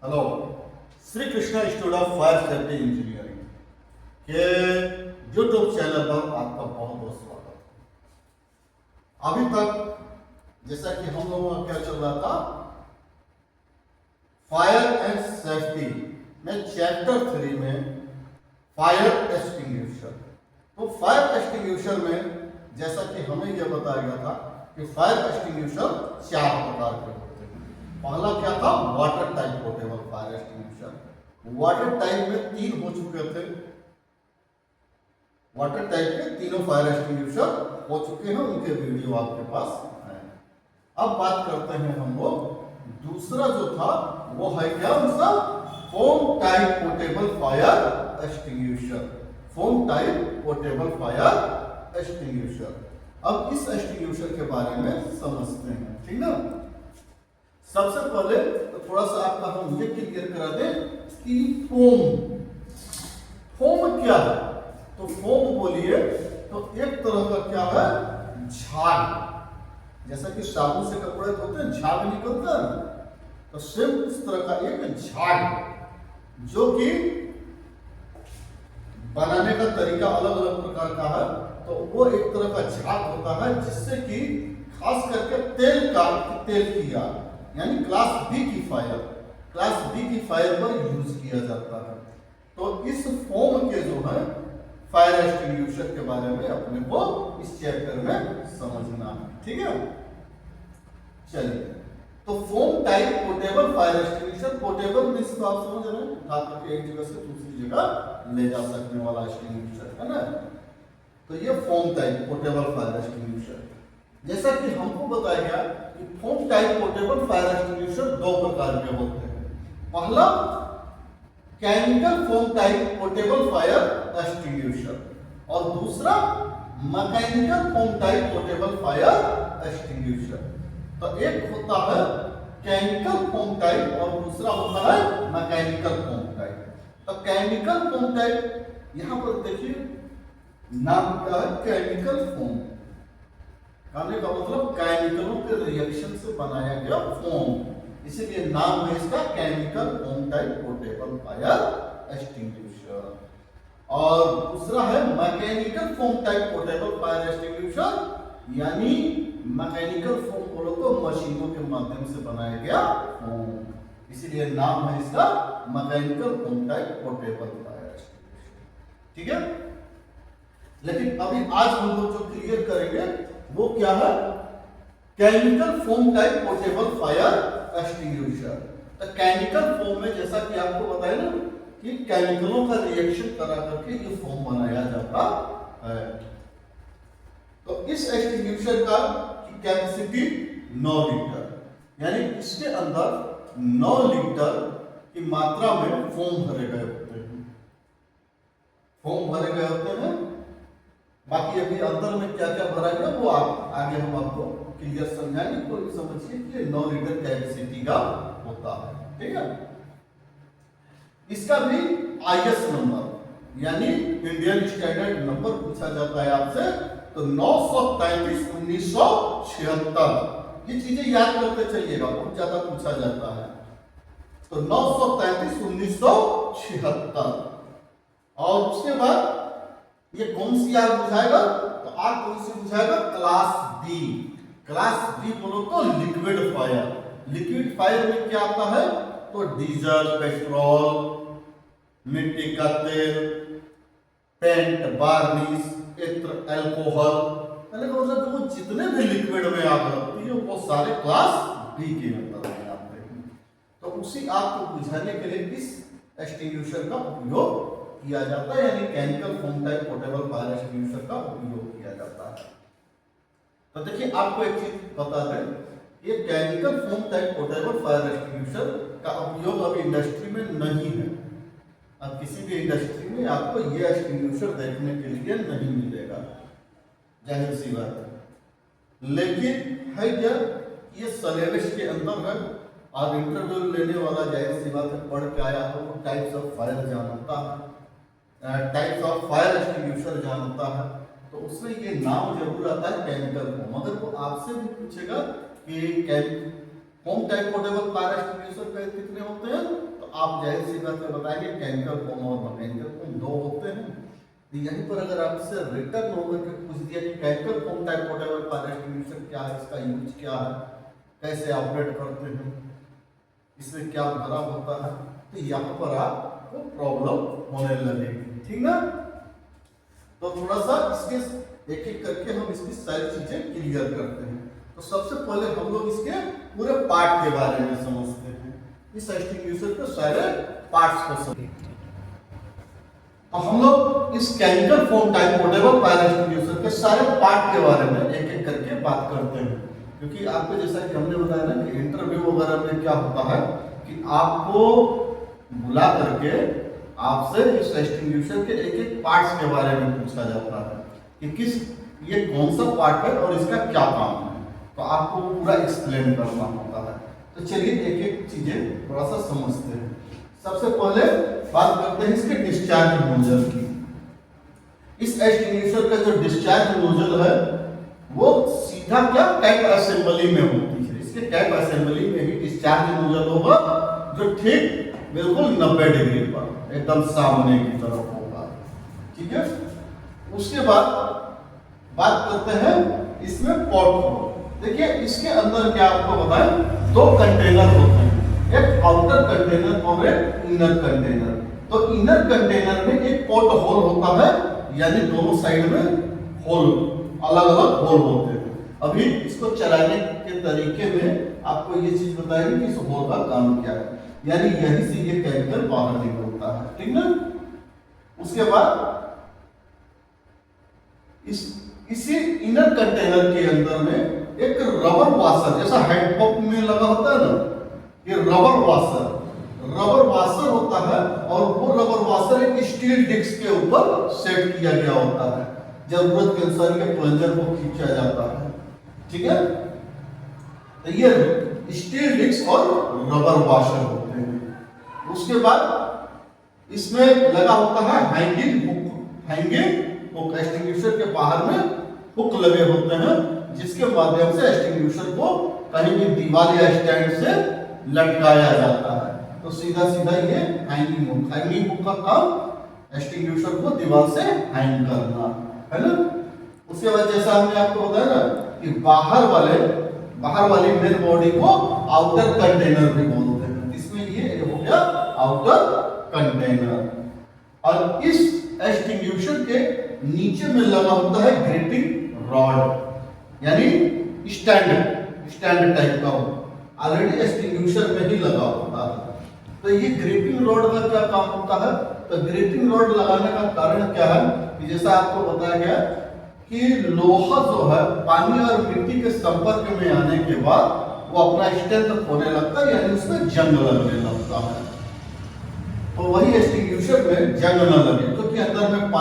Hello, Shri Krishna institute of fire safety engineering के YouTube channel पर आपका बहुत बहुत स्वागत है। अभी तक जैसा कि हम लोगों का क्या चल रहा था, फायर एंड सेफ्टी में चैप्टर 3 में फायर एक्सटिंग्विशर। तो फायर एक्सटिंग्विशर में जैसा कि हमें यह बताया गया था कि फायर एक्सटिंग्विशर 4 प्रकार के होते हैं। पहला क्या था, water type portable fire extinguisher. Water type में 3 हो चुके थे। वाटर टाइप के तीनों फायर एक्सटिंग्विशर हो चुके हैं, उनके वीडियो आपके पास है। अब बात करते हैं हम लोग दूसरा जो था वो है क्या, उसका foam type portable fire extinguisher. Foam type portable fire extinguisher. अब इस एक्सटिंग्विशर के बारे में समझते हैं, ठीक ना। सबसे पहले तो थोड़ा सा आपका हम ये क्लियर करा दें कि फोम क्या है। तो फोम बोलिए तो एक तरह का क्या है, झाग। जैसा कि साबुन से कपड़े धोते हैं झाग निकलता है, तो सेम इस तरह का एक झाग जो कि बनाने का तरीका अलग अलग प्रकार का है। तो वो एक तरह का झाग होता है जिससे कि खास करके तेल की आग यानी क्लास बी की फायर पर यूज किया जाता है। तो इस फोम के जो है फायर एक्सटिंग्विशर के बारे में अपने को इस चैप्टर में समझना है, ठीक है। चलिए, तो foam type portable fire extinguisher. Portable means तो आप समझ रहे हैं, उठा करके एक जगह से दूसरी जगह ले जा सकने वाला एक्सटिंग्विशर है ना। तो ये foam type portable fire extinguisher. जैसा कि हमको बताया गया कि foam type portable fire extinguisher 2 प्रकार के होते हैं। पहला chemical foam type portable fire extinguisher और दूसरा mechanical foam type portable fire extinguisher. तो एक होता है केमिकल फोम टाइप और दूसरा होता है मैकेनिकल फोम टाइप। तो केमिकल फोम टाइप यहां पर देखिए नाम क्या है, केमिकल फोम। कहने का मतलब केमिकलों के रिएक्शन से बनाया गया फोम, इसीलिए नाम है इसका chemical foam type portable fire extinguisher. और दूसरा है mechanical foam type portable fire extinguisher, यानी मैकेनिकल फोम बोलो तो मशीनों के माध्यम से बनाया गया फोम, इसीलिए नाम है इसका mechanical foam type portable fire extinguisher, ठीक है। लेकिन अभी आज हम लोग जो क्लियर करेंगे वो क्या है, chemical foam type portable fire extinguisher. तो केमिकल फोम में जैसा कि आपको बताया ना कि केमिकलों का रिएक्शन करा करके ये फोम बनाया जाता है। तो इस एक्सटिंग्विशर का कैपेसिटी 9 लीटर, यानी इसके अंदर 9 लीटर की मात्रा में फोम भरे गए होते हैं। बाकी अभी अंदर में क्या क्या भरा गया वो आप आगे हम आपको क्लियर समझाएंगे। तो समझिए कि 9 लीटर कैपेसिटी का होता है, ठीक है। इसका भी आईएस नंबर यानी इंडियन स्टैंडर्ड नंबर पूछा जाता है आपसे, तो 933/1976। ये चीजें याद करते चलिएगा, बहुत ज्यादा पूछा जाता है। तो 933/1976। और उसके बाद ये कौन सी आग बुझाएगा, तो आग कौन सी बुझाएगा, क्लास बी। क्लास बी बोलो तो लिक्विड फायर। लिक्विड फायर में क्या आता है, तो डीजल, पेट्रोल, मिट्टी का तेल, पेंट, वार्निश, इत्र, अल्कोहल, मतलब वो जितने भी लिक्विड में आग लगती है वो सारे क्लास बी के अंदर में आते हैं। तो उसी आग को बुझाने के लिए इस एक्सटिंग्विशर का उपयोग किया जाता है, यानी chemical foam type portable fire extinguisher का उपयोग किया जाता है। तो देखिए आपको एक चीज बता दें, ये chemical foam type portable fire extinguisher का उपयोग अभी इंडस्ट्री में नहीं है। अब किसी भी इंडस्ट्री में आपको ये एक्सटिंग्विशर देखने के लिए नहीं मिलेगा, जाहिर सी बात है। लेकिन है क्या, ये सिलेबस के अंदर है और इंटरव्यू लेने वाला जाहिर सी बात है पढ़ के आया हो, वो टाइप्स ऑफ फायर जानता है, टाइप्स ऑफ फायर एक्सटिंग्विशर जानता है, तो उसमें ये नाम जरूर आता है केमिकल फोम। अगर वो आपसे भी पूछेगा कि foam type portable fire extinguisher कितने होते हैं, तो आप जाहिर सी बात है बताएंगे केमिकल फॉर्म और मैकेनिकल फॉर्म दो होते हैं। तो यहीं पर अगर आपसे रिटर्न होकर के पूछ दिया कि chemical form type whatever fire extinguisher क्या है, इसका यूज क्या है, कैसे ऑपरेट करते हैं, इसमें क्या भरा होता है, तो यहाँ पर आपको प्रॉब्लम होने लगेगी। ठीक ना? तो थोड़ा सा इसके एक एक करके हम इसकी सारी चीजें क्लियर करते हैं। तो सबसे पहले हम लोग इसके पूरे पार्ट के बारे में समझते हैं, इस एक्सटिंग्विशर के सारे पार्ट्स को समझते हैं। तो हम लोग इस chemical form type whatever fire extinguisher के सारे पार्ट के बारे में एक एक करके बात करते हैं, क्योंकि आपको जैसा कि हमने बताया ना कि इंटरव्यू वगैरह में क्या होता है कि आपको बुला करके आपसे इस एक्सटिंग्विशर के एक एक पार्ट्स के बारे में पूछा जाता है कि किस ये कौन सा पार्ट है और इसका क्या काम है, तो आपको पूरा एक्सप्लेन करना होता है। तो चलिए एक एक चीजें थोड़ा सा समझते हैं। सबसे पहले बात करते हैं इसके डिस्चार्ज नोजल की। इस एक्सटिंग्विशर का जो डिस्चार्ज नोजल है वो सीधा क्या कैप असेंबली में होती है। इसके कैप असेंबली में ही डिस्चार्ज नोजल होगा जो ठीक बिल्कुल 90 डिग्री पर एकदम सामने की तरफ होगा। ठीक है? उसके बाद बात करते हैं इसमें पोर्ट होल। देखिए इसके अंदर क्या आपको बताएं, दो कंटेनर होते हैं, एक आउटर कंटेनर और एक इनर कंटेनर। तो इनर कंटेनर में एक पोर्ट होल होता है, यानी दोनों साइड में होल अलग अलग होल होते हैं। अभी इसको चलाने के तरीके में आपको ये चीज बताएंगे कि इस होल का काम क्या है, यानी यहीं से ये केमिकल बाहर निकलता है। ठीक ना? उसके बाद इसी इनर कंटेनर के अंदर में एक रबर वाशर जैसा हैंडपंप में लगा होता है ना, ये रबर वाशर होता है और वो रबर वाशर एक स्टील डिस्क के ऊपर सेट किया गया होता है। जरूरत के अनुसार ये प्लंजर को खींचा जाता है। ठीक है? तो ये स्टील डिस्क और रबर वाशर होते हैं। उसके बाद इसमें लगा होता है हैंगिंग हुक एक्सटिंग्विशर के बाहर में हुक लगे होते हैं, जिसके माध्यम से एक्सटिंग्विशर को कहीं भी दीवार या स्टैंड से लटकाया जाता है। तो सीधा सीधा ये हैंगिंग हुक का काम एक्सटिंग्विशर को दीवार से हैंग करना है ना। उसके बाद जैसा हमने आपको बताया ना कि बाहर वाली मेन बॉडी को आउटर कंटेनर भी बोलते हैं। इसमें ये हो गया आउटर कंटेनर। और इस एक्सटिंग्विशर के नीचे में लगा होता है ग्रिपिंग रॉड, यानी स्टैंड टाइप का ऑलरेडी एक्सटिंग्विशर में ही लगा होता है। तो ये ग्रिपिंग रॉड का क्या काम होता है? तो ग्रिपिंग रॉड लगाने का कारण क्या है कि जैसा आपको बताया गया कि लोहा जो है पानी और मिट्टी के संपर्क में आने के बाद वो अपना स्ट्रेंथ खोने लगता है, यानी उसमें जंग लगने लगता है। तो वही एक्सटिंग्विशर में जंग न लगे, क्योंकि अंदर में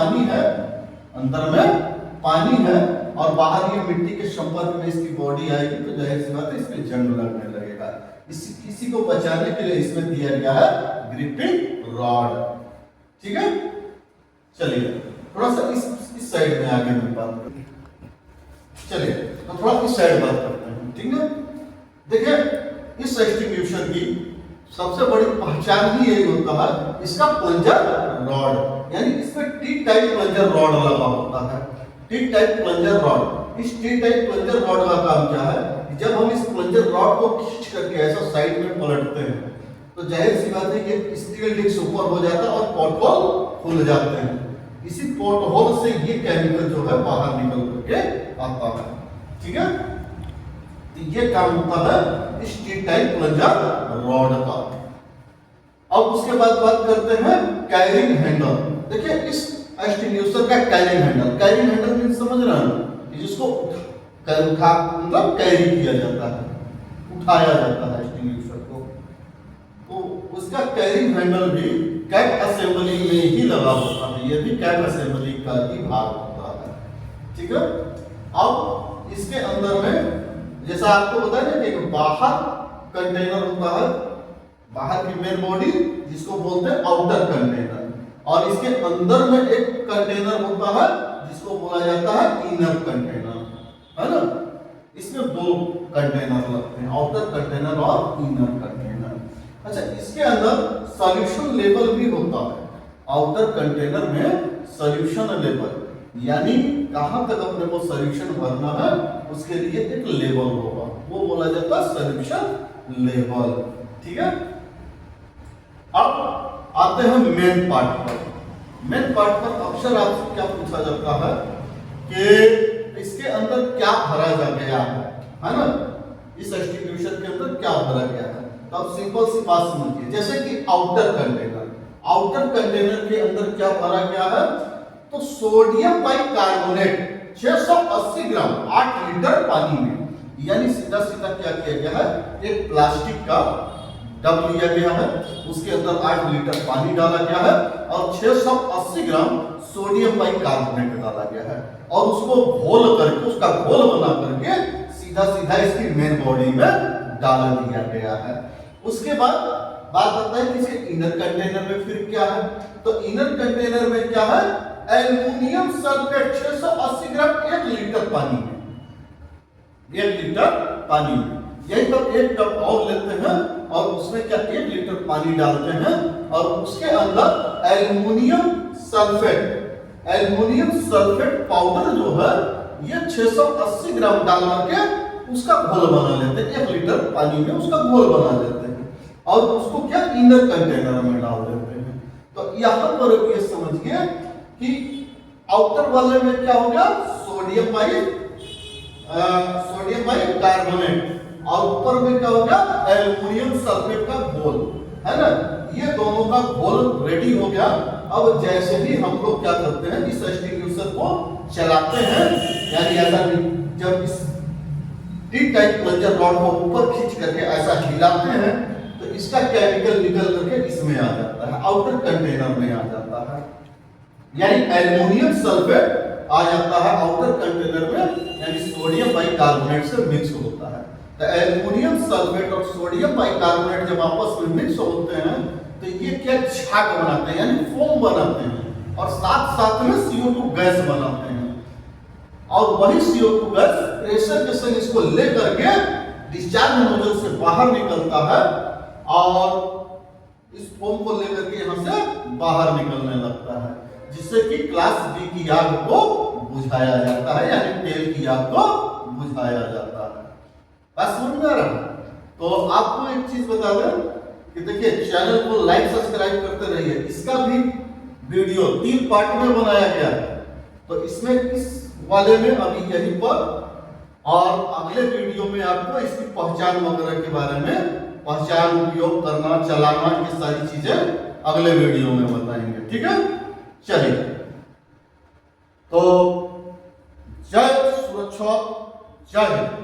पानी है और बाहर ये मिट्टी के संपर्क में इसकी बॉडी आएगी, तो जाहिर सी बात है इसमें जंग लगने लगेगा। इसी को बचाने के लिए इसमें दिया गया है ग्रिपिंग रॉड। ठीक है? चलिए थोड़ा सा इस साइड में आगे में बात करते हैं। चलिए तो थोड़ा इस साइड बात करते हैं। ठीक है? देखिए इस एक्सटिंग्विशर की सबसे बड़ी पहचान ही यही होता है इसका प्लंजर रॉड, यानी इसमें टी टाइप प्लंजर रॉड लगा होता है। टी टाइप प्लंजर रॉड, इस टी टाइप प्लंजर रॉड का काम क्या है कि जब हम इस प्लंजर रॉड को खींच करके ऐसा साइड में पलटते हैं तो जाहिर सी बात है ये स्टील डिस्क ऊपर हो जाता है और पोर्ट होल खुल जाते हैं। इसी पोर्ट होल से ये केमिकल जो है बाहर निकल करके आता है। ठीक है? तो ये काम होता है इस टी टाइप प्लंजर रॉड का। अब उसके बाद बात करते हैं कैरिंग हैंडल। देखिए इस एक्सटिंग्विशर का कैरिंग हैंडल मींस समझ रहे हैं, जिसको मतलब कैरी किया जाता है, उठाया जाता है एक्सटिंग्विशर को। तो उसका कैरिंग हैंडल भी कैप असेंबली में ही लगा होता है, ये भी कैप असेंबली का ही भाग होता है। ठीक है? अब इसके अंदर में जैसा आपको बताया ना कि बाहर कंटेनर होता है, बाहर की मेन बॉडी जिसको बोलते हैं आउटर कंटेनर, और इसके अंदर में एक कंटेनर होता है जिसको बोला जाता है इनर कंटेनर, है ना। इसमें दो कंटेनर लगते हैं, आउटर कंटेनर और इनर कंटेनर। अच्छा, इसके अंदर सॉल्यूशन लेवल भी होता है। आउटर कंटेनर में सॉल्यूशन लेवल, यानी कहां तक अपने को सॉल्यूशन भरना है उसके लिए एक लेवल होगा, वो बोला जाता है सॉल्यूशन लेवल। ठीक है, अब आते हैं मेन पार्ट पर। मेन पार्ट पर अक्सर आपसे क्या पूछा जाता है कि इसके अंदर क्या भरा जा गया है ना, इस एक्सटीन्यूशन के अंदर क्या भरा गया है। तो आप सिंपल सी बात समझिए, जैसे कि आउटर कंटेनर, आउटर कंटेनर के अंदर क्या भरा गया है, तो सोडियम बाइकार्बोनेट 680 ग्राम 8 लीटर पानी में, यानी सीधा सीधा क्या किया गया है, एक प्लास्टिक का डब लिया गया है, उसके अंदर 8 लीटर पानी डाला गया है और 680 ग्राम सोडियम बाइकार्बोनेट डाला गया है और उसको घोल करके, उसका घोल बना करके सीधा सीधा इसकी मेन बॉडी में डाल दिया गया है। उसके बाद बात आता है कि इसके इनर कंटेनर में फिर क्या है, तो इनर कंटेनर में क्या है, एल्युमिनियम सल्फेट 680 ग्राम 1 लीटर पानी में, 1 लीटर पानी में, यही तो एक कप और लेते हैं और उसमें क्या 1 लीटर पानी डालते हैं और उसके अंदर एल्युमिनियम सल्फेट पाउडर जो है ये 680 ग्राम डाल के उसका घोल बना लेते हैं, 1 लीटर पानी में उसका घोल बना लेते हैं और उसको क्या इनर कंटेनर में डाल देते हैं। तो यहां पर ये समझिए कि आउटर वाले में क्या हो गया, सोडियम बाइकार्बोनेट और ऊपर में क्या हो गया, एल्युमिनियम सल्फेट का घोल, है ना, ये दोनों का घोल रेडी हो गया। अब जैसे ही हम लोग क्या करते हैं, इस एक्सटीन्यूशन को चलाते हैं, यानी ऐसा जब इस टी टाइप प्लंजर रॉड को ऊपर खींच करके ऐसा हिलाते हैं तो इसका केमिकल निकल करके इसमें आ जाता है, आउटर कंटेनर में आ जाता है, यानी एल्युमिनियम सल्फेट आ जाता है आउटर कंटेनर में, यानी सोडियम बाइकार्बोनेट से मिक्स होता है। तो एल्युमिनियम सल्फेट और सोडियम बाइकार्बोनेट जब आपस में मिक्स होते हैं तो ये क्या छाग बनाते हैं, यानी फोम बनाते हैं और साथ साथ में CO2 गैस बनाते हैं और वही CO2 गैस प्रेशर के संग इसको लेकर के डिस्चार्ज नोजल से बाहर निकलता है और इस फोम को लेकर के यहां से बाहर निकलने लगता है, जिससे कि क्लास B की आग को बुझाया जाता है, यानी तेल की आग को बुझाया जाता है। बात समझ में आ रहा है? तो आपको एक चीज बता दें कि देखिए चैनल को लाइक सब्सक्राइब करते रहिए, इसका भी वीडियो 3 पार्ट में बनाया गया है, तो इसमें इस वाले में अभी यहीं पर और अगले वीडियो में आपको इसकी पहचान वगैरह के बारे में, पहचान, उपयोग करना, चलाना, ये सारी चीजें अगले वीडियो में बताएंगे। ठीक है, चलिए, तो जय सुरक्षा, जय हिंद।